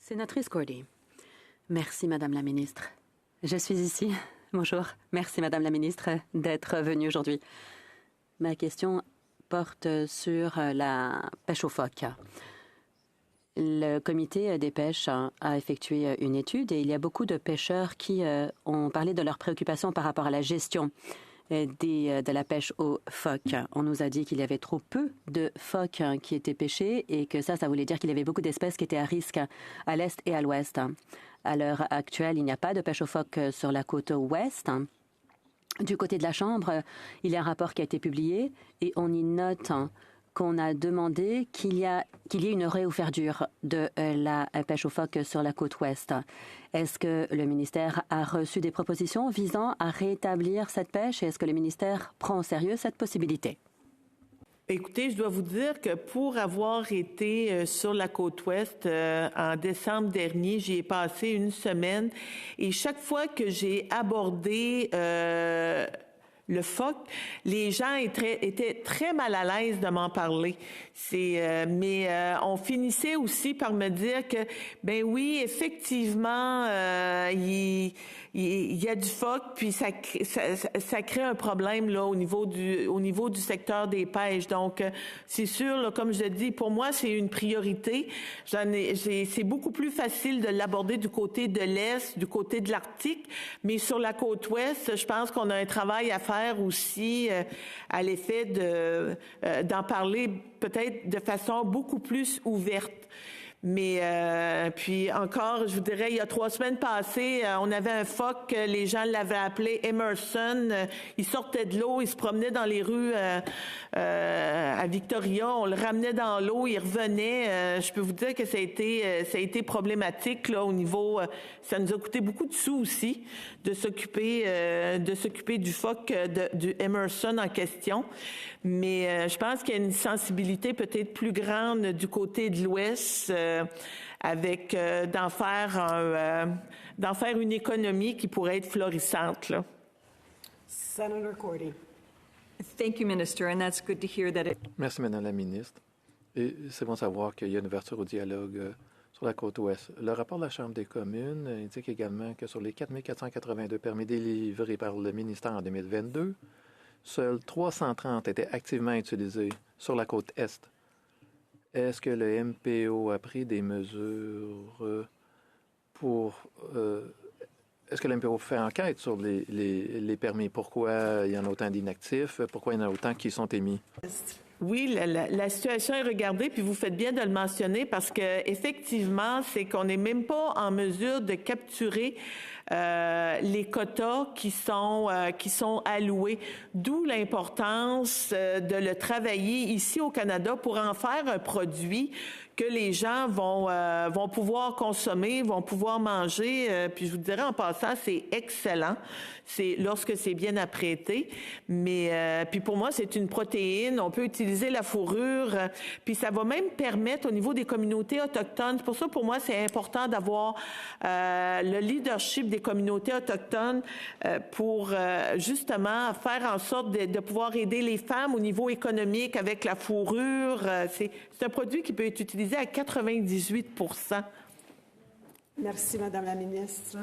Sénatrice Cordy. Merci, Madame la ministre. Je suis ici. Bonjour. Merci, Madame la ministre, d'être venue aujourd'hui. Ma question porte sur la pêche aux phoques. Le comité des pêches a effectué une étude et il y a beaucoup de pêcheurs qui ont parlé de leurs préoccupations par rapport à la gestion de la pêche aux phoques. On nous a dit qu'il y avait trop peu de phoques qui étaient pêchés et que ça voulait dire qu'il y avait beaucoup d'espèces qui étaient à risque à l'est et à l'ouest. À l'heure actuelle, il n'y a pas de pêche aux phoques sur la côte ouest. Du côté de la Chambre, il y a un rapport qui a été publié et on y note qu'on a demandé qu'il y ait une réouverture de la pêche aux phoques sur la côte ouest. Est-ce que le ministère a reçu des propositions visant à rétablir cette pêche et est-ce que le ministère prend au sérieux cette possibilité? Écoutez, je dois vous dire que pour avoir été sur la côte ouest en décembre dernier, j'y ai passé une semaine et chaque fois que j'ai abordé le phoque, les gens étaient très mal à l'aise de m'en parler. Mais on finissait aussi par me dire que, ben oui, effectivement, il y a du phoque, puis ça crée un problème là au niveau du secteur des pêches. Donc, c'est sûr, là, comme je le dis, pour moi, c'est une priorité. C'est beaucoup plus facile de l'aborder du côté de l'Est, du côté de l'Arctique, mais sur la côte ouest, je pense qu'on a un travail à faire aussi à l'effet d'en parler peut-être de façon beaucoup plus ouverte. Mais puis encore, je vous dirais, il y a 3 semaines passées, on avait un phoque, les gens l'avaient appelé Emerson. Il sortait de l'eau, il se promenait dans les rues à Victoria. On le ramenait dans l'eau, il revenait. Je peux vous dire que ça a été problématique là au niveau. Ça nous a coûté beaucoup de sous aussi de s'occuper du phoque du Emerson en question. Mais je pense qu'il y a une sensibilité peut-être plus grande du côté de l'Ouest avec d'en faire une économie qui pourrait être florissante. Là. Senator Cordy. Thank you, Minister, and that's good to hear that it... Merci, Madame la ministre. Et c'est bon de savoir qu'il y a une ouverture au dialogue sur la côte ouest. Le rapport de la Chambre des communes indique également que sur les 4 482 permis délivrés par le ministère en 2022, seuls 330 étaient activement utilisés sur la côte est. Est-ce que le MPO a pris des mesures est-ce que le MPO fait enquête sur les permis? Pourquoi il y en a autant d'inactifs? Pourquoi il y en a autant qui sont émis? Oui, la situation est regardée, puis vous faites bien de le mentionner parce que effectivement, c'est qu'on n'est même pas en mesure de capturer les quotas qui sont alloués. D'où l'importance de le travailler ici au Canada pour en faire un produit que les gens vont pouvoir consommer, vont pouvoir manger. Puis je vous dirais en passant, c'est excellent. C'est lorsque c'est bien apprêté. Mais puis pour moi, c'est une protéine. On peut utiliser la fourrure. Puis ça va même permettre au niveau des communautés autochtones. C'est pour ça, pour moi, c'est important d'avoir le leadership des communautés autochtones pour justement faire en sorte de pouvoir aider les femmes au niveau économique avec la fourrure. C'est un produit qui peut être utilisé à 98 %. Merci, Madame la ministre.